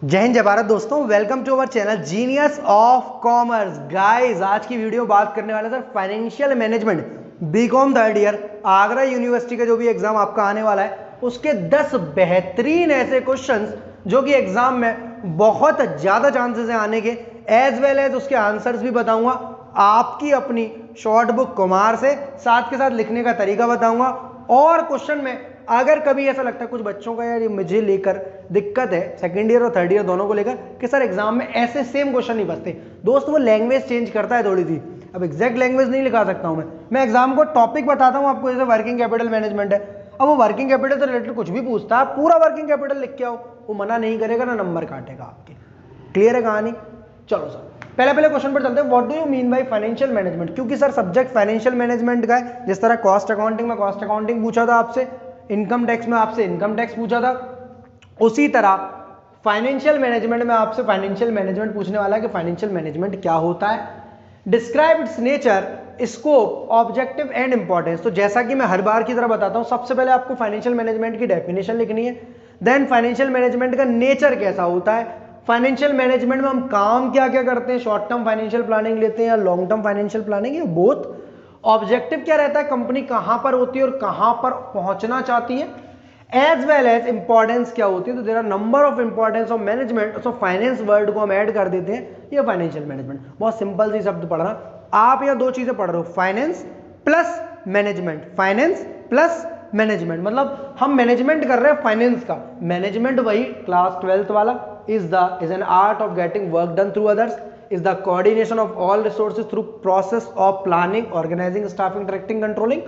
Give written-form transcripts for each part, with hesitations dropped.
जय हिंद जय भारत दोस्तों, welcome to our channel genius of commerce. Guys, आज की वीडियो बात करने वाले sir financial management BCom third year Agra university का जो भी एग्जाम आपका आने वाला है उसके 10 बेहतरीन ऐसे क्वेश्चंस जो कि एग्जाम में बहुत ज्यादा चांसेस हैं आने के, एज वेल एज उसके आंसर्स भी बताऊंगा। आपकी अपनी शॉर्ट बुक कुमार से साथ के साथ लिखने का तरीका बताऊंगा। और क्वेश्चन में अगर कभी ऐसा लगता है कुछ बच्चों का यार ये मुझे लेकर दिक्कत है सेकंड ईयर और थर्ड ईयर दोनों को लेकर कि सर एग्जाम में ऐसे सेम क्वेश्चन नहीं बचते, दोस्त वो लैंग्वेज चेंज करता है थोड़ी सी। अब एग्जैक्ट लैंग्वेज नहीं लिखा सकता हूं मैं एग्जाम को टॉपिक बताता हूं आपको, जैसे वर्किंग कैपिटल मैनेजमेंट है। अब वो वर्किंग कैपिटल से रिलेटेड कुछ भी पूछता है, पूरा वर्किंग कैपिटल लिख के आओ, वो मना नहीं करेगा ना नंबर काटेगा आपके। क्लियर है कहानी? चलो सर पहले क्वेश्चन पर चलते हैं। What do you mean by financial management? क्योंकि सर सब्जेक्ट फाइनेंशियल मैनेजमेंट का है। जिस तरह कॉस्ट अकाउंटिंग में कॉस्ट अकाउंटिंग पूछा था आपसे, इनकम टैक्स में आपसे इनकम टैक्स पूछा था, उसी तरह फाइनेंशियल मैनेजमेंट में आपसे फाइनेंशियल मैनेजमेंट पूछने वाला है कि फाइनेंशियल मैनेजमेंट क्या होता है, describe it's nature, scope, objective and importance. तो जैसा कि मैं हर बार की तरह बताता हूं, सबसे पहले आपको फाइनेंशियल मैनेजमेंट की डेफिनेशन लिखनी है, देन फाइनेंशियल मैनेजमेंट का नेचर कैसा होता है, फाइनेंशियल मैनेजमेंट में हम काम क्या क्या करते हैं, शॉर्ट टर्म फाइनेंशियल प्लानिंग लेते हैं या लॉन्ग टर्म फाइनेंशियल प्लानिंग या बोथ, ऑब्जेक्टिव क्या रहता है, कंपनी कहां पर होती है और कहां पर पहुंचना चाहती है, एज वेल एज इंपॉर्टेंस क्या होती है। तो there are number of importance of management, so finance word को हम ऐड कर देते हैं, ये फाइनेंशियल मैनेजमेंट। बहुत सिंपल सी शब्द पढ़ना आप, यहाँ दो चीजें पढ़ रहे हो, finance plus management, finance plus management, मतलब हम मैनेजमेंट कर रहे हैं फाइनेंस का। मैनेजमेंट वही क्लास 12th वाला, is an art of getting work done through others, is the coordination of all resources through process of planning, organizing, staffing, directing, controlling।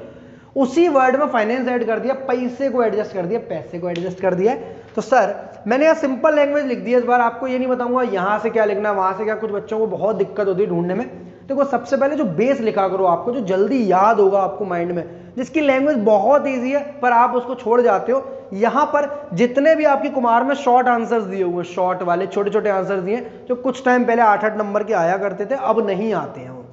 उसी word में फाइनेंस ऐड कर दिया, पैसे को एडजस्ट कर दिया, पैसे को एडजस्ट कर दिया। तो सर मैंने यहाँ सिंपल लैंग्वेज लिख दी है, इस बार आपको ये नहीं बताऊंगा यहां से क्या लिखना वहां से क्या, कुछ बच्चों को बहुत दिक्कत होती है ढूंढने में। देखो सबसे पहले जो बेस लिखा करो आपको, जो जल्दी याद होगा आपको माइंड में, जिसकी लैंग्वेज बहुत ईजी है पर आप उसको छोड़ जाते हो। यहां पर जितने भी आपकी कुमार में शॉर्ट आंसर्स दिए हुए, शॉर्ट वाले छोटे छोटे आंसर्स दिए जो कुछ टाइम पहले 8-8 नंबर के आया करते थे, अब नहीं आते हैं वो।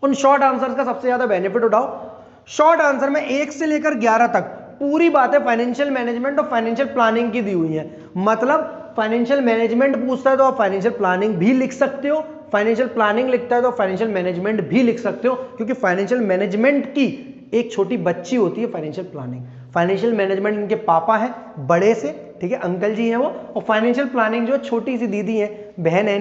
उन शॉर्ट आंसर्स का सबसे ज्यादा बेनिफिट उठाओ। शॉर्ट आंसर में 1 से लेकर 11 तक पूरी बातें फाइनेंशियल मैनेजमेंट और फाइनेंशियल प्लानिंग की दी हुई है। मतलब फाइनेंशियल मैनेजमेंट पूछता है तो आप फाइनेंशियल प्लानिंग भी लिख सकते हो, फाइनेंशियल प्लानिंग लिखता है तो फाइनेंशियल मैनेजमेंट भी लिख सकते हो, क्योंकि फाइनेंशियल मैनेजमेंट की एक छोटी बच्ची होती है फाइनेंशियल प्लानिंग। फाइनेंशियल मैनेजमेंट इनके पापा हैं बड़े से, ठीक है, अंकल जी हैं वो, और फाइनेंशियल प्लानिंग जो छोटी सी दीदी है, बहन है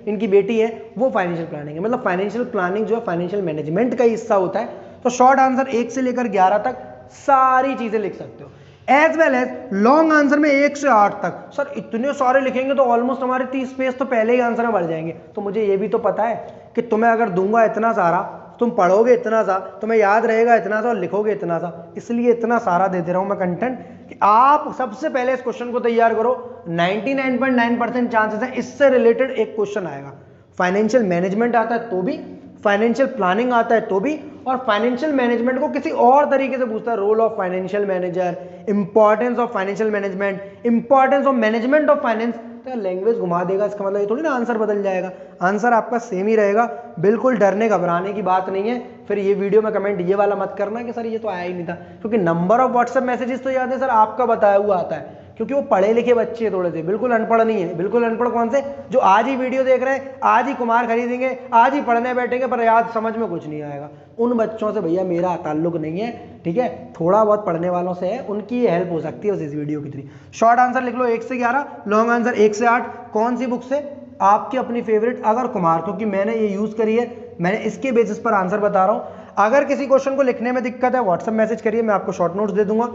इनकी बेटी है, वो फाइनेंशियल प्लानिंग है। मतलब फाइनेंशियल प्लानिंग जो है फाइनेंशियल मैनेजमेंट का हिस्सा होता है। तो शॉर्ट आंसर 1 से लेकर 11 तक सारी चीजें लिख सकते हो, as well as long answer में 1 से 8 तक। सर इतने सारे लिखेंगे तो ऑलमोस्ट हमारे 30 पेज तो पहले ही आंसर में भर जाएंगे। तो मुझे ये भी तो पता है कि तुम्हें अगर दूंगा इतना सारा, तुम पढ़ोगे इतना सा, तुम्हें याद रहेगा इतना सा और लिखोगे इतना सा, इसलिए इतना सारा दे दे रहा हूं मैं कंटेंट कि आप सबसे पहले इस क्वेश्चन को तैयार करो। 99.9% चांसेस है इससे रिलेटेड एक क्वेश्चन आएगा। फाइनेंशियल मैनेजमेंट आता है तो भी, फाइनेंशियल प्लानिंग आता है तो भी, और फाइनेंशियल मैनेजमेंट को किसी और तरीके से पूछता है, role of financial manager, importance of financial management, importance of management of finance. तो लैंग्वेज घुमा देगा, इसका मतलब ये थोड़ी ना आंसर बदल जाएगा, आंसर आपका सेम ही रहेगा। बिल्कुल डरने घबराने की बात नहीं है। फिर ये वीडियो में कमेंट ये वाला मत करना कि सर ये तो आया ही नहीं था, क्योंकि नंबर ऑफ व्हाट्सएप मैसेजेस तो याद है सर आपका बताया हुआ आता है, क्योंकि वो पढ़े लिखे बच्चे हैं थोड़े से, बिल्कुल अनपढ़ नहीं है। बिल्कुल अनपढ़ कौन से? जो आज ही वीडियो देख रहे हैं, आज ही कुमार खरीदेंगे, आज ही पढ़ने बैठेंगे पर याद समझ में कुछ नहीं आएगा, उन बच्चों से भैया मेरा ताल्लुक नहीं है, ठीक है। थोड़ा बहुत पढ़ने वालों से है, उनकी हेल्प हो सकती है इस वीडियो की थ्रू। शॉर्ट आंसर लिख लो 1 से 11, लॉन्ग आंसर 1 से 8। कौन सी बुक से? आपकी अपनी फेवरेट अगर कुमार, क्योंकि मैंने ये यूज करी है, मैंने इसके बेसिस पर आंसर बता रहा हूं। अगर किसी क्वेश्चन को लिखने में दिक्कत है व्हाट्सएप मैसेज करिए, मैं आपको शॉर्ट नोट्स दे दूंगा,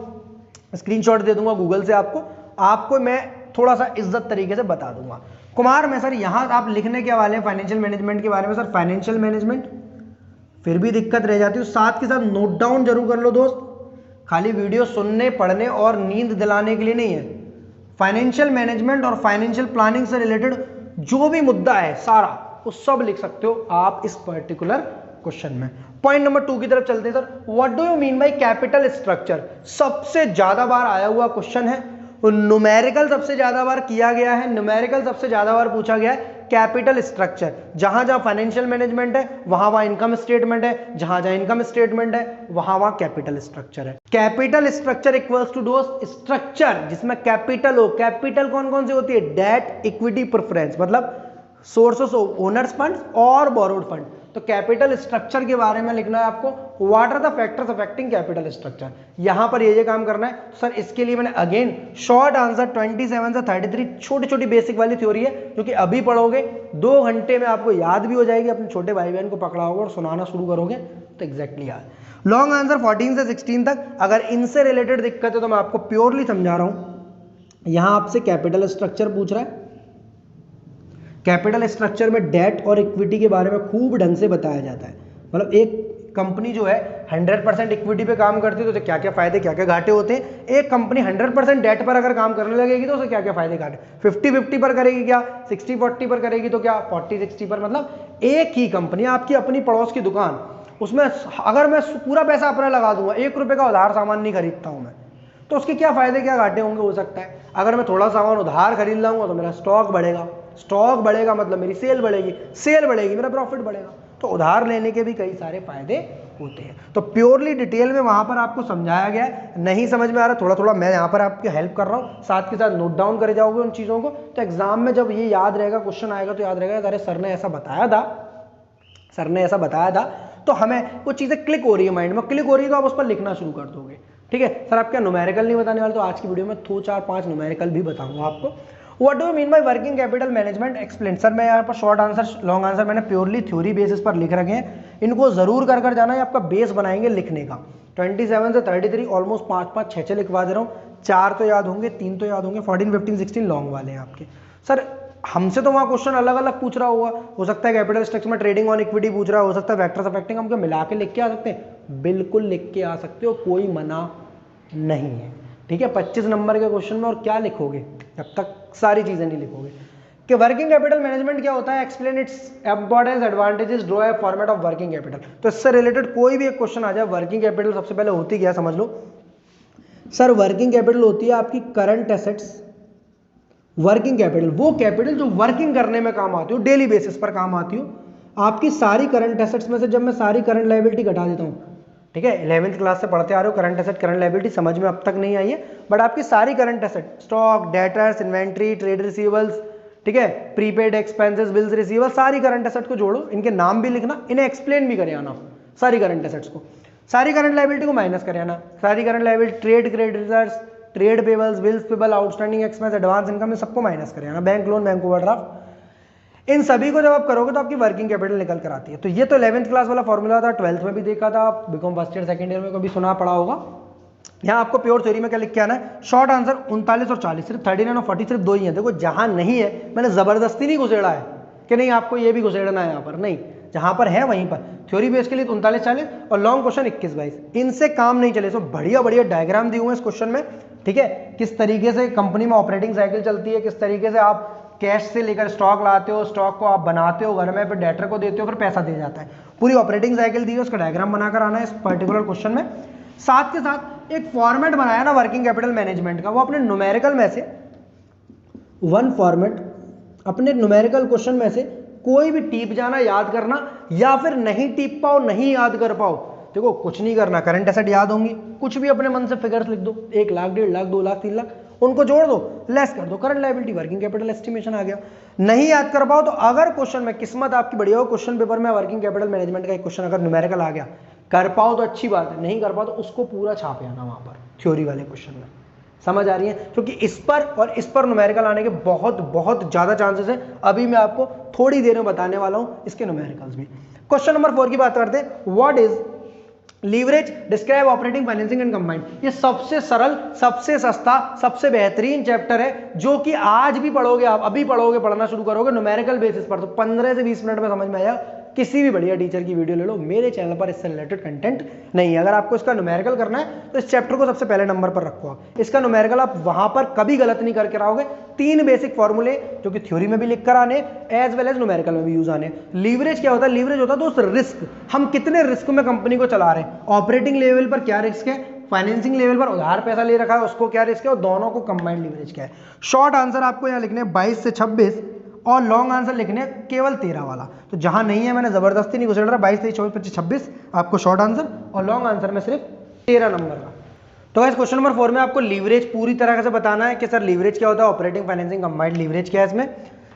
स्क्रीनशॉट दे दूंगा गूगल से, आपको मैं थोड़ा सा इज्जत तरीके से बता दूंगा। कुमार में सर यहां आप लिखने के वाले हैं फाइनेंशियल मैनेजमेंट के बारे में, सर फाइनेंशियल मैनेजमेंट, फिर भी दिक्कत रह जाती है, साथ के साथ नोट डाउन जरूर कर लो दोस्त, खाली वीडियो सुनने पढ़ने और नींद दिलाने के लिए नहीं है। फाइनेंशियल मैनेजमेंट और फाइनेंशियल प्लानिंग से रिलेटेड जो भी मुद्दा है सारा, वो सब लिख सकते हो आप इस पर्टिकुलर क्वेश्चन में। पॉइंट नंबर 2 की तरफ चलते हैं sir. What do you mean by capital structure? सबसे ज्यादा बार आया हुआ क्वेश्चन है, न्यूमेरिकल सबसे ज्यादा बार किया गया है, न्यूमेरिकल सबसे ज्यादा बार पूछा गया है। Capital structure. जहां जहां फाइनेंशियल मैनेजमेंट है वहां वहां इनकम स्टेटमेंट है, जहां जहां इनकम स्टेटमेंट है वहां वहां कैपिटल स्ट्रक्चर है। कैपिटल स्ट्रक्चर इक्वल्स टू दोस्त स्ट्रक्चर जिसमें कैपिटल हो। कैपिटल कौन कौन सी होती है? डेट, इक्विटी, प्रेफरेंस, मतलब सोर्सेस ऑफ ओनर्स फंड और बोरोड फंड। तो कैपिटल स्ट्रक्चर के बारे में लिखना है आपको, what are the factors affecting capital structure. यहां पर ये काम करना है। सर इसके लिए मैंने अगेन शॉर्ट आंसर 27 से 33 छोटी छोटी बेसिक वाली थ्योरी है जो कि अभी पढ़ोगे 2 घंटे में आपको याद भी हो जाएगी। अपने छोटे भाई बहन को पकड़ा होगा और सुनाना शुरू करोगे तो एग्जैक्टली याद। लॉन्ग आंसर 14 से 16 तक। अगर इनसे रिलेटेड दिक्कत है तो मैं आपको प्योरली समझा रहा हूं। यहां आपसे कैपिटल स्ट्रक्चर पूछ रहा है, कैपिटल स्ट्रक्चर में डेट और इक्विटी के बारे में खूब ढंग से बताया जाता है। मतलब एक कंपनी जो है 100% इक्विटी पे काम करती है तो उसे क्या क्या फायदे क्या क्या घाटे होते हैं। एक कंपनी 100% डेट पर अगर काम करने लगेगी तो उसे क्या क्या फायदे घाटे, 50-50 पर करेगी क्या, 60-40 पर करेगी तो क्या 40-60 पर। मतलब एक ही कंपनी, आपकी अपनी पड़ोस की दुकान, उसमें अगर मैं पूरा पैसा अपना लगा दूंगा, 1 रुपये का उधार सामान नहीं खरीदता हूं मैं, तो उसके क्या फायदे क्या घाटे होंगे हो सकता है। अगर मैं थोड़ा सामान उधार खरीद लाऊंगा तो मेरा स्टॉक बढ़ेगा, स्टॉक बढ़ेगा मतलब मेरी सेल बढ़ेगी, सेल बढ़ेगी मेरा प्रॉफिट बढ़ेगा। तो उधार लेने के भी कई सारे फायदे होते हैं। तो प्योरली डिटेल में वहां पर आपको समझाया गया है। नहीं समझ में आ रहा थोड़ा थोड़ा मैं यहाँ पर आपकी हेल्प कर रहा हूँ, साथ के साथ नोट डाउन करे जाओगे उन चीज़ों को, तो एग्जाम में जब ये याद रहेगा, क्वेश्चन आएगा तो याद रहेगा अरे सर ने ऐसा बताया था, सर ने ऐसा बताया था। तो हमें वो चीज़ें क्लिक हो रही है, माइंड में क्लिक हो रही है तो आप उस पर लिखना शुरू कर दोगे। ठीक है सर, आप क्या न्यूमेरिकल नहीं बताने वाले? तो आज की वीडियो में 2 4 5 न्यूमेरिकल भी बताऊंगा आपको। What do you mean by working capital management, explain. Sir मैं यहाँ पर शॉर्ट आंसर लॉन्ग आंसर मैंने प्योरली थ्योरी बेसिस पर लिख रखे हैं, इनको जरूर कर जाना, ये आपका बेस बनाएंगे लिखने का। 27 से 33 ऑलमोस्ट 5 6 लिखवा दे रहा हूँ, 4 तो याद होंगे, 3 तो याद होंगे, 14 15 16 लॉन्ग वाले हैं आपके। सर हमसे तो वहाँ क्वेश्चन अलग अलग पूछ रहा होगा, हो सकता है कैपिटल स्ट्रक्चर में ट्रेडिंग ऑन इक्विटी पूछ रहा है, हो सकता है फैक्टर्स अफेक्टिंग, हम क्या मिला के लिख के आ सकते हैं? बिल्कुल लिख के आ सकते हो, कोई मना नहीं है। ठीक है 25 नंबर के क्वेश्चन में और क्या लिखोगे जब तक सारी चीजें नहीं लिखोगे कि वर्किंग कैपिटल मैनेजमेंट क्या होता है, explain its importance, advantages, draw a format of working capital. तो इससे रिलेटेड कोई भी एक क्वेश्चन आ जाए, वर्किंग कैपिटल सबसे पहले होती क्या समझ लो। सर वर्किंग कैपिटल होती है आपकी करंट एसेट्स। वर्किंग कैपिटल वो कैपिटल जो वर्किंग करने में काम आती हो, डेली बेसिस पर काम आती हो। आपकी सारी करंट एसेट्स में से जब मैं सारी करंट लायबिलिटी घटा देता हूँ, ठीक है 11th क्लास से पढ़ते आ रहे हो, करंट एसेट करंट लायबिलिटी समझ में अब तक नहीं आई है, बट आपकी सारी current asset, stock, debtors, inventory, trade receivables, ठीक है प्रीपेड एक्सपेंसेस, बिल्स रिसीवेबल, सारी करंट एसेट को जोड़ो, इनके नाम भी लिखना, इन्हें एक्सप्लेन भी करे आना, सारी करंट एसेट्स को, सारी करंट लायबिलिटी को माइनस करे आना, सारी current liability, trade creditors, trade payables, bills payable, outstanding expense, advance income, में सबको माइनस करे आना, बैंक लोन, बैंक ओवरड्राफ्ट, इन सभी को जब आप करोगे तो आपकी वर्किंग कैपिटल निकल कर आती है। तो ये तो 11th क्लास वाला फॉर्मूला था, 12th में भी देखा था, BCom first year second year में कभी सुना पड़ा होगा। यहाँ आपको प्योर थ्योरी में क्या लिख के आना है, शॉर्ट आंसर 39 और 40, सिर्फ 39 और 40 सिर्फ 2 ही है। देखो जहां नहीं है मैंने जबरदस्ती नहीं घुसेड़ा है कि नहीं आपको ये भी घुसेड़ना है, यहाँ पर नहीं, जहां पर है वहीं पर। थ्योरी बेस के लिए 39 40 और लॉन्ग क्वेश्चन 21 22, इनसे काम नहीं चले। सो बढ़िया बढ़िया डायग्राम दिए हुए हैं इस क्वेश्चन में, ठीक है किस तरीके से कंपनी में ऑपरेटिंग साइकिल चलती है, किस तरीके से आप कैश से लेकर स्टॉक लाते हो, स्टॉक को आप बनाते हो घर में, फिर डेटर को देते हो, फिर पैसा दे जाता है, पूरी ऑपरेटिंग साइकिल दी है, उसका डायग्राम बनाकर आना है इस पर्टिकुलर क्वेश्चन में। साथ के साथ एक फॉर्मेट बनाया ना वर्किंग कैपिटल मैनेजमेंट का, वो अपने न्यूमेरिकल में से वन फॉर्मेट, अपने न्यूमेरिकल क्वेश्चन में से कोई भी टीप जाना, याद करना, या फिर नहीं टीप पाओ, नहीं याद कर पाओ, देखो कुछ नहीं करना, करंट एसेट याद होंगी, कुछ भी अपने मन से फिगर्स लिख दो, 1 लाख 1.5 लाख 2 लाख 3 लाख, उनको जोड़ दो, लेस कर दो, current liability working capital estimation आ गया। नहीं याद कर पाओ तो अगर क्वेश्चन में किस्मत आपकी बढ़िया हो, क्वेश्चन पेपर में वर्किंग कैपिटल मैनेजमेंट का एक क्वेश्चन अगर न्यूमेरिकल आ गया, कर पाओ तो अच्छी बात है, नहीं कर पाओ तो उसको पूरा छाप आना वहां पर थ्योरी वाले क्वेश्चन में। समझ आ रही है? क्योंकि इस पर और इस पर न्यूमेरिकल आने के बहुत बहुत ज्यादा चांसेस है। अभी मैं आपको थोड़ी देर में बताने वाला हूं इसके न्यूमेरिकल्स भी। क्वेश्चन नंबर 4 की बात करते हैं, what is leverage, describe operating financing and combined. ये सबसे सरल, सबसे सस्ता, सबसे बेहतरीन चैप्टर है जो कि आज भी पढ़ोगे आप, अभी पढ़ोगे, पढ़ना शुरू करोगे न्यूमेरिकल बेसिस पर तो 15 से 20 मिनट में समझ में आया। किसी भी बढ़िया टीचर की वीडियो ले लो, मेरे चैनल पर इससे रिलेटेड कंटेंट नहीं है। अगर आपको इसका न्यूमेरिकल करना है तो इस चैप्टर को सबसे पहले नंबर पर रखो आप, इसका न्यूमेरिकल आप वहां पर कभी गलत नहीं करके रहोगे। 3 बेसिक फॉर्मूले जो कि थ्योरी में भी लिख कर आने, एज वेल एज न्यूमेरिकल में भी यूज आने। लीवरेज क्या होता है? लीवरेज होता है दोस्त रिस्क, हम कितने रिस्क में कंपनी को चला रहे हैं, ऑपरेटिंग लेवल पर क्या रिस्क है, फाइनेंसिंग लेवल पर उधार पैसा ले रखा है उसको क्या रिस्क है, और दोनों को कंबाइंड लीवरेज क्या है। शॉर्ट आंसर आपको यहाँ लिखने 22 से 26 और लॉन्ग आंसर लिखने हैं केवल 13 वाला। तो जहां नहीं है मैंने जबरदस्ती नहीं घुसेड़ रहा, 22, 23, 24, 25, 26 आपको शॉर्ट आंसर और लॉन्ग आंसर में सिर्फ 13 नंबर का। तो गाइस क्वेश्चन नंबर 4 में आपको लीवरेज पूरी तरह से बताना है कि सर लीवरेज क्या होता है, ऑपरेटिंग फाइनेंसिंग कंबाइंड लीवरेज क्या है इसमें।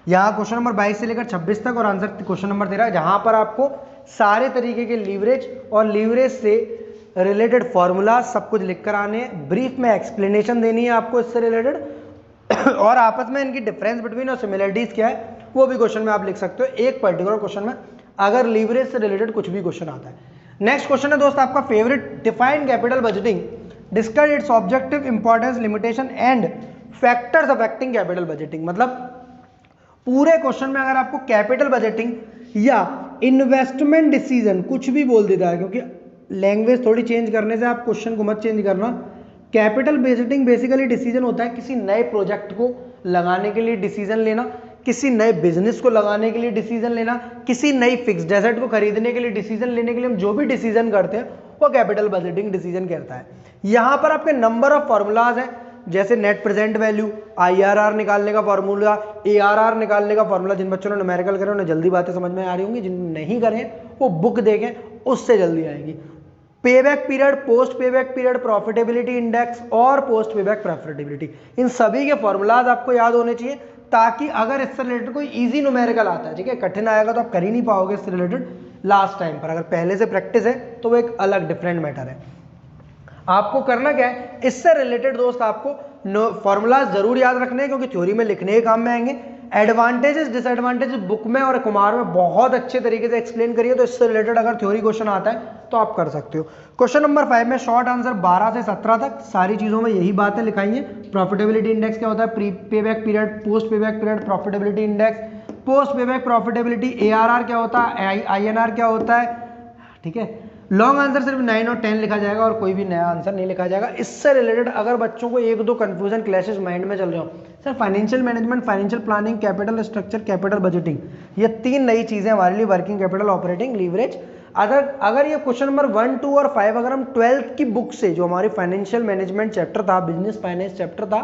यहाँ क्वेश्चन नंबर 22 से लेकर 26 तक और आंसर क्वेश्चन नंबर 13, जहां पर आपको सारे तरीके के लीवरेज और लीवरेज से रिलेटेड फॉर्मूला सब कुछ लिख कर आने हैं, ब्रीफ में एक्सप्लेनेशन देनी है आपको इससे रिलेटेड और आपस में इनकी डिफरेंस बिटवीन और सिमिलरिटीज क्या है वो भी क्वेश्चन में आप लिख सकते हो एक पर्टिकुलर क्वेश्चन में, अगर लीवरेज से रिलेटेड कुछ भी क्वेश्चन आता है। नेक्स्ट क्वेश्चन है दोस्त आपका favourite, define capital budgeting, discuss it's objective, importance, limitation and factors affecting capital budgeting. मतलब पूरे क्वेश्चन में अगर आपको कैपिटल बजटिंग या इन्वेस्टमेंट डिसीजन कुछ भी बोल देता है, क्योंकि लैंग्वेज थोड़ी चेंज करने से आप क्वेश्चन को मत चेंज करना। कैपिटल बजटिंग बेसिकली डिसीजन होता है किसी नए प्रोजेक्ट को लगाने के लिए डिसीजन लेना, किसी नए बिजनेस को लगाने के लिए डिसीजन लेना, किसी नई फिक्स्ड एसेट को खरीदने के लिए डिसीजन लेने के लिए हम जो भी डिसीजन करते हैं वो कैपिटल बजटिंग डिसीजन कहता है। यहां पर आपके नंबर ऑफ फॉर्मूलाज हैं, जैसे नेट प्रेजेंट वैल्यू, IRR निकालने का फॉर्मूला, ARR निकालने का फॉर्मूला। जिन बच्चों ने न्यूमेरिकल करे उन्हें जल्दी बातें समझ में आ रही होंगी, जिन नहीं करे वो बुक देखें उससे जल्दी आएगी। Payback period, post payback period, profitability index और पोस्ट पेबैक प्रॉफिटेबिलिटी, इन सभी के फॉर्मूलाज आपको याद होने चाहिए, ताकि अगर इससे रिलेटेड कोई इजी न्यूमेरिकल आता है, ठीक है, कठिन आएगा तो आप कर ही नहीं पाओगे इससे रिलेटेड लास्ट टाइम पर। अगर पहले से प्रैक्टिस है तो वो एक अलग डिफरेंट मैटर है। आपको करना क्या है, इससे रिलेटेड दोस्त आपको फॉर्मूलाज जरूर याद रखने हैं, क्योंकि थ्योरी में लिखने के काम में आएंगे। एडवांटेजेस डिसएडवांटेजेस बुक में और कुमार में बहुत अच्छे तरीके से एक्सप्लेन करिए, तो इससे रिलेटेड अगर थ्योरी क्वेश्चन आता है तो आप कर सकते हो। क्वेश्चन नंबर 5 में शॉर्ट आंसर 12 से 17 तक सारी चीजों में यही बातें लिखाई हैं। प्रॉफिटेबिलिटी इंडेक्स क्या होता है, pre payback period, post payback period, profitability index, post payback profitability, ARR क्या होता है, INR क्या होता है, ठीक है। लॉन्ग आंसर सिर्फ 9 और 10 लिखा जाएगा और कोई भी नया आंसर नहीं लिखा जाएगा। इससे रिलेटेड अगर बच्चों को एक दो कंफ्यूजन क्लैशेस माइंड में चल रहे हो, sir financial management, financial planning, capital structure, capital budgeting, ये 3 नई चीजें हमारे लिए, वर्किंग कैपिटल, ऑपरेटिंग लीवरेज। अगर ये क्वेश्चन नंबर 1, 2 और 5 अगर हम 12th की बुक से, जो हमारी फाइनेंशियल मैनेजमेंट चैप्टर था, बिजनेस फाइनेंस चैप्टर था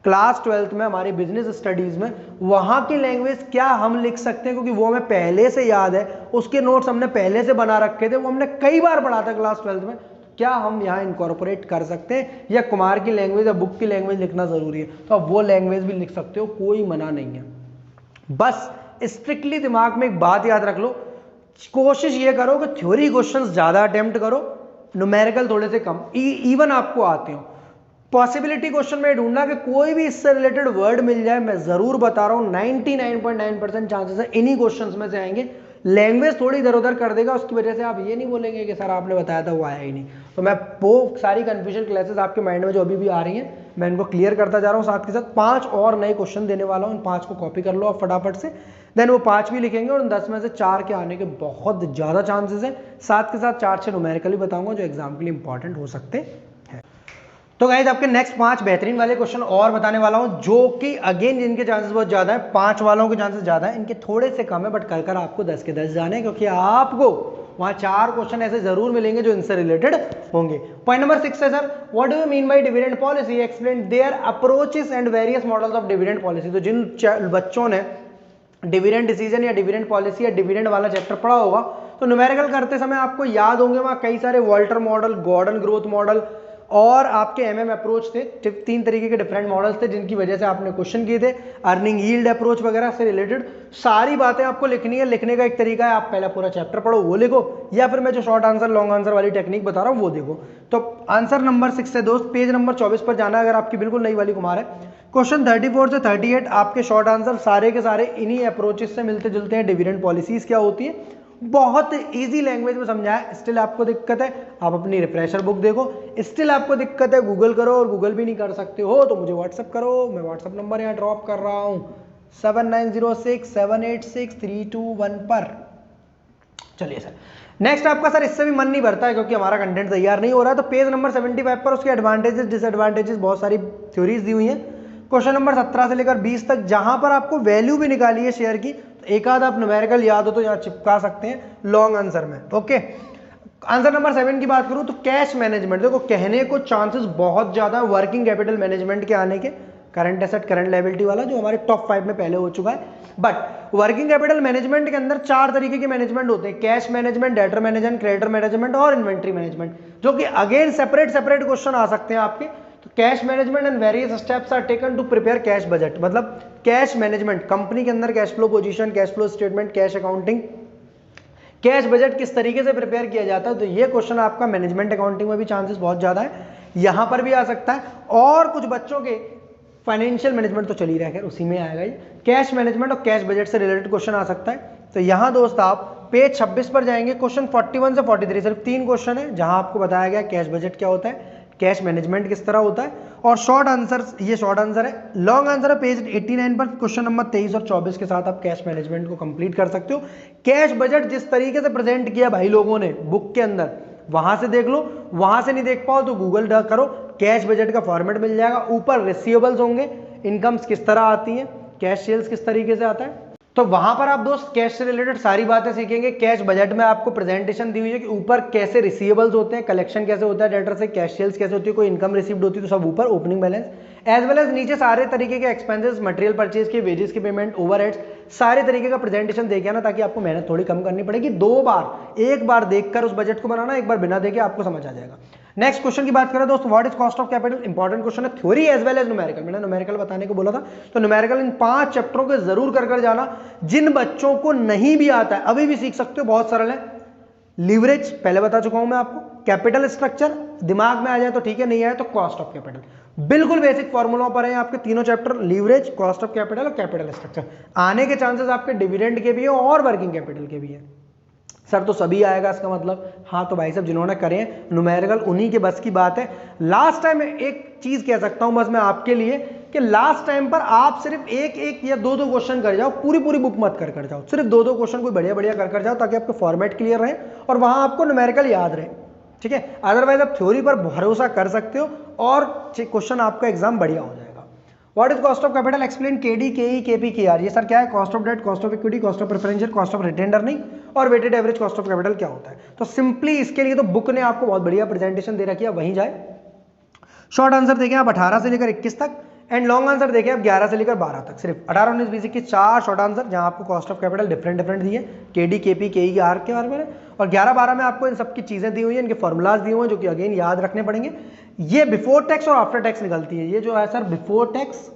क्लास 12th में हमारी बिजनेस स्टडीज में, वहां की लैंग्वेज क्या हम लिख सकते हैं, क्योंकि वो हमें पहले से याद है, उसके नोट्स हमने पहले से बना रखे थे, वो हमने कई बार पढ़ा था क्लास 12th में, क्या हम यहाँ इनकॉर्पोरेट कर सकते हैं या कुमार की लैंग्वेज या बुक की लैंग्वेज लिखना जरूरी है, तो आप वो लैंग्वेज भी लिख सकते हो, कोई मना नहीं है। बस स्ट्रिक्टली दिमाग में एक बात याद रख लो, कोशिश ये करो कि थ्योरी क्वेश्चंस ज्यादा अटेम्प्ट करो, न्यूमेरिकल थोड़े से कम, इवन आपको आते हो। पॉसिबिलिटी क्वेश्चन में ढूंढना कि कोई भी इससे रिलेटेड वर्ड मिल जाए, मैं जरूर बता रहा हूं 99.9% चांसेस है इन्हीं क्वेश्चंस में से आएंगे। लैंग्वेज थोड़ी इधर उधर कर देगा, उसकी वजह से आप ये नहीं बोलेंगे कि सर आपने बताया था वो आया ही नहीं। तो मैं वो सारी कंफ्यूजन क्लासेस आपके माइंड में जो अभी भी आ रही हैं, मैं इनको क्लियर करता जा रहा हूँ। साथ के साथ 5 और नए क्वेश्चन देने वाला हूँ, इन 5 को कॉपी कर लो आप फटाफट से, देन वो 5 भी लिखेंगे और 10 में से 4 के आने के बहुत ज्यादा चांसेस हैं। साथ के साथ 4 से न्यूमेरिकली बताऊंगा जो एग्जाम के लिए इंपॉर्टेंट हो सकते हैं। तो गाइस आपके नेक्स्ट 5 बेहतरीन वाले क्वेश्चन और बताने वाला हूं, जो कि अगेन जिनके चांसेस बहुत ज्यादा है, 5 वालों के चांसेस ज्यादा है, इनके थोड़े से कम है, बट कर कर आपको 10 के 10 जाने, क्योंकि आपको वहां 4 क्वेश्चन ऐसे जरूर मिलेंगे जो इनसे रिलेटेड होंगे। पॉइंट नंबर 6 है sir, what do you mean by dividend policy, explain their approaches and various models of dividend policy. तो जिन बच्चों ने डिविडेंड डिसीजन या डिविडेंड पॉलिसी या डिविडेंड वाला चैप्टर पढ़ा होगा, तो न्यूमेरिकल करते समय आपको याद होंगे वहां कई सारे Walter model, Gordon growth model और आपके MM अप्रोच थे। 3 तरीके के डिफरेंट मॉडल्स थे जिनकी वजह से आपने क्वेश्चन किए थे। अर्निंग यील्ड अप्रोच वगैरह से रिलेटेड सारी बातें आपको लिखनी है। लिखने का एक तरीका है, आप पहला पूरा चैप्टर पढ़ो वो लिखो, या फिर मैं जो शॉर्ट आंसर लॉन्ग आंसर वाली टेक्निक बता रहा हूँ वो देखो। तो आंसर नंबर 6 से दोस्त पेज नंबर 24 पर जाना अगर आपकी बिल्कुल नई वाली कुमार है। क्वेश्चन 34 से 38 आपके शॉर्ट आंसर सारे के सारे इन्हीं अप्रोचेस से मिलते जुलते हैं। डिविडेंड पॉलिसीज क्या होती है, बहुत इजी लैंग्वेज में समझाया। स्टिल आपको दिक्कत है, आप अपनी रिफ्रेशर बुक देखो। स्टिल आपको दिक्कत है, गूगल करो, और गूगल भी नहीं कर सकते हो तो मुझे व्हाट्सअप करो। मैं व्हाट्सअप नंबर यहाँ ड्रॉप कर रहा हूँ 7906786321 पर। चलिए सर, नेक्स्ट आपका सर इससे भी मन नहीं भरता है क्योंकि हमारा कंटेंट तैयार नहीं हो रहा है, तो पेज नंबर 75 पर उसके एडवांटेजेस डिसएडवांटेजेस बहुत सारी थ्योरीज दी हुई हैं। क्वेश्चन नंबर 17 से लेकर 20 तक, जहां पर आपको वैल्यू भी निकाली है शेयर की, तो एक आध आप न्यूमेरिकल याद हो तो यहाँ चिपका सकते हैं लॉन्ग आंसर में। ओके, आंसर नंबर 7 की बात करूं तो कैश मैनेजमेंट, देखो कहने को चांसेस बहुत ज्यादा वर्किंग कैपिटल मैनेजमेंट के आने के, करंट एसेट करंट लायबिलिटी वाला, जो हमारे टॉप 5 में पहले हो चुका है। बट वर्किंग कैपिटल मैनेजमेंट के अंदर 4 तरीके के मैनेजमेंट होते हैं, cash management, debtor management, creditor management और इन्वेंट्री मैनेजमेंट, जो कि अगेन सेपरेट क्वेश्चन आ सकते हैं आपके। तो cash management and various steps are taken to prepare cash budget, मतलब कैश मैनेजमेंट, कंपनी के अंदर cash flow position, cash flow statement, cash accounting, cash budget किस तरीके से प्रिपेयर किया जाता है। तो ये क्वेश्चन आपका मैनेजमेंट अकाउंटिंग में भी चांसेस बहुत ज्यादा है, यहां पर भी आ सकता है। और कुछ बच्चों के फाइनेंशियल मैनेजमेंट तो चल ही रहा है, उसी में आएगा ये, कैश मैनेजमेंट और कैश बजट से रिलेटेड क्वेश्चन आ सकता है। तो यहां दोस्त आप पेज 26 पर जाएंगे, क्वेश्चन 41 से 43 सिर्फ 3 क्वेश्चन है, जहां आपको बताया गया कैश बजट क्या होता है, कैश मैनेजमेंट किस तरह होता है, और शॉर्ट आंसर, ये शॉर्ट आंसर है। लॉन्ग आंसर है पेज 89 पर क्वेश्चन नंबर 23 और 24 के साथ आप कैश मैनेजमेंट को कंप्लीट कर सकते हो। कैश बजट जिस तरीके से प्रेजेंट किया भाई लोगों ने बुक के अंदर, वहां से देख लो, वहां से नहीं देख पाओ तो गूगल करो, कैश बजट का फॉर्मेट मिल जाएगा। ऊपर रिसीवेबल्स होंगे, इनकम्स किस तरह आती हैं, कैश सेल्स किस तरीके से आता है, तो वहां पर आप दोस्त कैश से रिलेटेड सारी बातें सीखेंगे। कैश बजट में आपको प्रेजेंटेशन दी हुई है कि ऊपर कैसे रिसीवेबल्स होते हैं, कलेक्शन कैसे होता है डेटर से, कैश सेल्स कैसे होती है, कोई इनकम रिसीव्ड होती है तो सब ऊपर, opening balance, as well as नीचे सारे तरीके के एक्सपेंसेस, मटेरियल परचेज के, वेजेस की पेमेंट, ओवरहेड्स, सारे तरीके का प्रेजेंटेशन देके ना, ताकि आपको मेहनत थोड़ी कम करनी पड़ेगी। 2 बार, एक बार देखकर उस बजट को बनाना, एक बार बिना देखे आपको समझ आ जाएगा। नेक्स्ट क्वेश्चन की बात करें दोस्तों, what is cost of capital, important question है, theory as well as numerical. मैंने न्यूमेरिकल बताने को बोला था, तो न्यूमेरिकल इन 5 चैप्टरों के जरूर कर जाना। जिन बच्चों को नहीं भी आता है अभी भी सीख सकते हो, बहुत सरल है। लीवरेज पहले बता चुका हूं मैं आपको, कैपिटल स्ट्रक्चर दिमाग में आ जाए तो ठीक है, नहीं आए तो कॉस्ट ऑफ कैपिटल, बिल्कुल बेसिक फॉर्मूला पर है आपके तीनों chapter, leverage, cost of capital और कैपिटल स्ट्रक्चर। आने के चांसेस आपके डिविडेंड के भी है और वर्किंग कैपिटल के भी है। सर तो सभी आएगा इसका मतलब, हाँ तो भाई साहब जिन्होंने करे न्यूमेरिकल उन्हीं के बस की बात है। लास्ट टाइम एक चीज कह सकता हूं बस मैं आपके लिए, कि लास्ट टाइम पर आप सिर्फ एक या दो क्वेश्चन कर जाओ, पूरी बुक मत कर जाओ, सिर्फ 2 क्वेश्चन कोई बढ़िया कर जाओ, ताकि आपको फॉर्मेट क्लियर रहे और वहां आपको न्यूमेरिकल याद रहे, ठीक है। अदरवाइज आप थ्योरी पर भरोसा कर सकते हो और क्वेश्चन आपका एग्जाम बढ़िया हो जाएगा। What is cost of capital, explain KD, KE, KP, KR. ये सर क्या है, cost of debt, cost of equity, cost of preferential, cost of retained earning और weighted average cost of capital क्या होता है। तो सिंपली इसके लिए तो बुक ने आपको बहुत बढ़िया प्रेजेंटेशन दे रखी है, वहीं जाए। शॉर्ट आंसर देखें आप 18 से लेकर 21 तक, एंड लॉन्ग आंसर देखें आप 11 से लेकर 12 तक। सिर्फ 18, 19, 20, 21 4 शॉर्ट आंसर, जहां आपको कॉस्ट ऑफ कैपिटल डिफरेंट दिए, केडी, केपी, केई, आर के बारे में, और 11, 12 में आपको इन सबकी चीजें दी हुई है, इनके फॉर्मूलाज दिए हुए हैं, जो कि अगेन याद रखने पड़ेंगे। ये बिफोर टैक्स और आफ्टर टैक्स निकलती है, ये जो है सर बिफोर टैक्स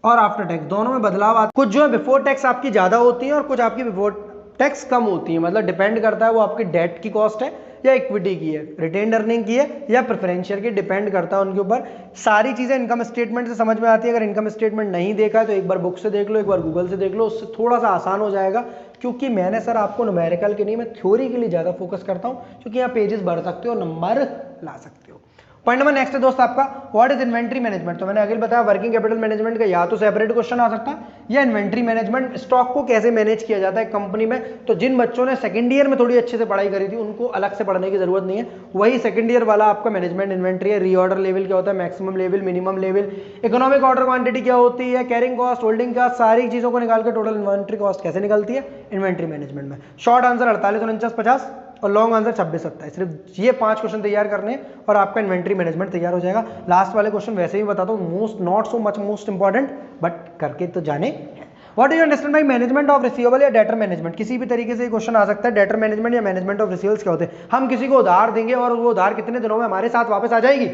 और आफ्टर टैक्स दोनों में बदलाव आता है। कुछ जो है बिफोर टैक्स आपकी ज्यादा होती है और कुछ आपकी बिफोर टैक्स कम होती है, मतलब डिपेंड करता है वो आपकी डेट की कॉस्ट है या इक्विटी की है, रिटेन्ड अर्निंग की है या प्रेफरेंशियल की, डिपेंड करता है उनके ऊपर। सारी चीजें इनकम स्टेटमेंट से समझ में आती है। अगर इनकम स्टेटमेंट नहीं देखा है तो एक बार बुक से देख लो, एक बार गूगल से देख लो, उससे थोड़ा सा आसान हो जाएगा। क्योंकि मैंने सर आपको न्यूमेरिकल के नहीं, मैं थ्योरी के लिए ज्यादा फोकस करता हूं, क्योंकि यहाँ पेजेस भर सकते हो, नंबर ला सकते हो। पॉइंट नंबर नेक्स्ट है दोस्त आपका, व्हाट इज इन्वेंट्री मैनेजमेंट। तो मैंने आगे बताया वर्किंग कैपिटल मैनेजमेंट का या तो सेपरेट क्वेश्चन आ सकता है, या इन्वेंट्री मैनेजमेंट, स्टॉक को कैसे मैनेज किया जाता है कंपनी में। तो जिन बच्चों ने सेकंड ईयर में थोड़ी अच्छे से पढ़ाई करी थी उनको अलग से पढ़ने की जरूरत नहीं है, वही सेकंड ईयर वाला आपका मैनेजमेंट इन्वेंट्री है। रीऑर्डर लेवल क्या होता है, maximum level, minimum level, economic order quantity क्या होती है, कैरिंग कॉस्ट, होल्डिंग कॉस्ट, सारी चीजों को निकाल कर टोटल इन्वेंट्री कॉस्ट कैसे निकलती है इन्वेंट्री मैनेजमेंट में। शॉर्ट आंसर 48, 49, 50 और लॉन्ग आंसर 26, 27। सिर्फ ये 5 क्वेश्चन तैयार करने और आपका इन्वेंट्री मैनेजमेंट तैयार हो जाएगा। लास्ट वाले क्वेश्चन वैसे ही बताता हूँ, most not so much most important, but करके तो जाने। What is understand by management of receivable या डेटर मैनेजमेंट। किसी भी तरीके से क्वेश्चन आ सकता है, डेटर मैनेजमेंट या मैनेजमेंट ऑफ रिसीवेबल्स क्या होते हैं। हम किसी को उधार देंगे और वो उधार कितने दिनों में हमारे साथ वापस आ जाएगी।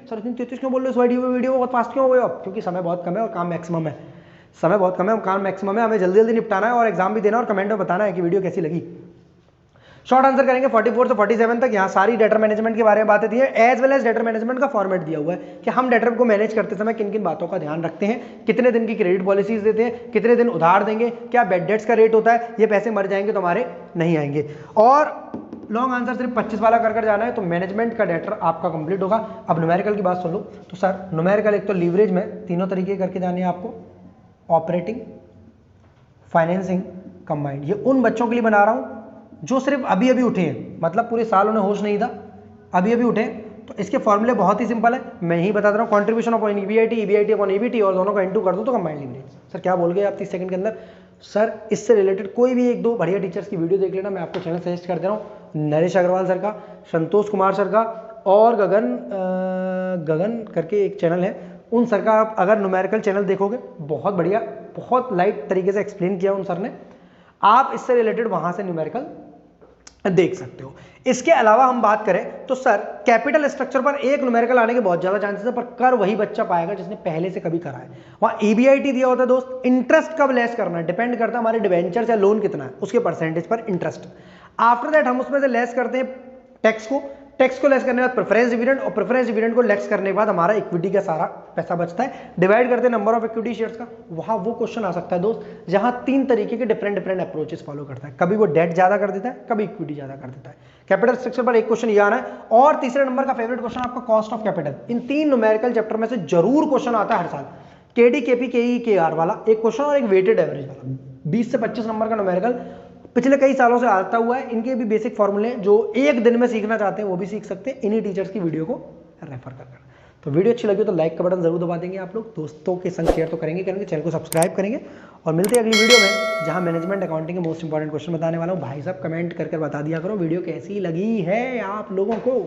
सर इतनी 33 क्यों बोल रहे हो, इस वीडियो बहुत फास्ट क्यों हो गए आप, क्योंकि समय बहुत कम है और काम मैक्सिमम है। समय बहुत कम है और काम मैक्सिमम है, हमें जल्दी जल्दी निपटाना है और एग्जाम भी देना और कमेंट में बताना है कि वीडियो कैसी लगी। शॉर्ट आंसर करेंगे 44 से 47 तक। यहाँ सारी डेटा मैनेजमेंट के बारे में बातें दी है, as well as data management का फॉर्मेट दिया हुआ है कि हम डेटा को मैनेज करते समय किन किन बातों का ध्यान रखते हैं, कितने दिन की क्रेडिट पॉलिसीज देते हैं, कितने दिन उधार देंगे, क्या बैड डेट्स का रेट होता है, ये पैसे मर जाएंगे तो हमारे नहीं आएंगे। और लॉन्ग आंसर सिर्फ 25 वाला कर जाना है, तो मैनेजमेंट का डेटा आपका कंप्लीट होगा। अब न्यूमेरिकल की बात सुन लो, तो सर न्यूमेरिकल एक तो लीवरेज में तीनों तरीके करके जाने हैं आपको, ऑपरेटिंग, फाइनेंसिंग, कंबाइंड। ये उन बच्चों के लिए बना रहा हूं जो सिर्फ अभी अभी उठे हैं, मतलब पूरे साल उन्हें होश नहीं था, अभी अभी उठे। तो इसके फॉर्मूले बहुत ही सिंपल है, मैं ही बता रहा हूँ। Contribution upon EBIT, EBIT upon EBT, और दोनों का इनटू कर दो तो कंबाइंड लीवरेज। सर क्या बोल गए आप 30 सेकंड के अंदर। सर इससे रिलेटेड कोई भी 1-2 बढ़िया टीचर्स की वीडियो देख लेना, मैं आपको चैनल सजेस्ट कर दे रहा हूँ। नरेश अग्रवाल सर का, संतोष कुमार सर का और गगन करके एक चैनल है, उन सर का आप अगर न्यूमेरिकल चैनल देखोगे, बहुत बढ़िया, बहुत लाइट तरीके से एक्सप्लेन किया उन सर ने, आप इससे रिलेटेड वहां से न्यूमेरिकल देख सकते हो। इसके अलावा हम बात करें तो सर कैपिटल स्ट्रक्चर पर एक न्यूमेरिकल आने के बहुत ज्यादा चांसेस है, पर कर वही बच्चा पाएगा जिसने पहले से कभी करा है। वहां ईबीआईटी दिया होता है दोस्त, इंटरेस्ट कब लेस करना है डिपेंड करता है हमारे डिवेंचर या लोन कितना है उसके परसेंटेज पर इंटरेस्ट। आफ्टर दैट हम उसमें से लेस करते हैं टैक्स को लेस करने के बाद प्रेफरेंस डिविडेंड, और प्रेफरेंस डिविडेंड को लेस करने के बाद हमारा इक्विटी का सारा पैसा बचता है, डिवाइड करते हैं नंबर ऑफ इक्विटी शेयर्स का। वहां वो क्वेश्चन आ सकता है दोस्त जहां 3 तरीके के डिफरेंट अप्रोचेस फॉलो करता है, कभी वो डेट ज्यादा कर देता है, कभी इक्विटी ज्यादा कर देता है। कैपिटल स्ट्रक्चर पर एक क्वेश्चन ये आना है, और तीसरे नंबर का फेवरेट क्वेश्चन आपका cost of capital. In 3 numerical chapter में से जरूर क्वेश्चन आता है हर साल, केडी केपी केई के आर वाला एक क्वेश्चन और एक वेटेड एवरेज वाला। 20 से 25 नंबर का न्यूमेरिकल पिछले कई सालों से आता हुआ है। इनके भी बेसिक फॉर्मूले जो एक दिन में सीखना चाहते हैं वो भी सीख सकते हैं इन्हीं टीचर्स की वीडियो को रेफर कर। तो वीडियो अच्छी लगी तो लाइक का बटन जरूर दबा देंगे आप लोग, दोस्तों के संग शेयर तो करेंगे, चैनल को सब्सक्राइब करेंगे, और मिलते हैं अगली वीडियो में जहां मैनेजमेंट अकाउंटिंग के मोस्ट इंपॉर्टेंट क्वेश्चन बताने वाला हूं। भाई साहब कमेंट करके बता दिया करो वीडियो कैसी लगी है आप लोगों को।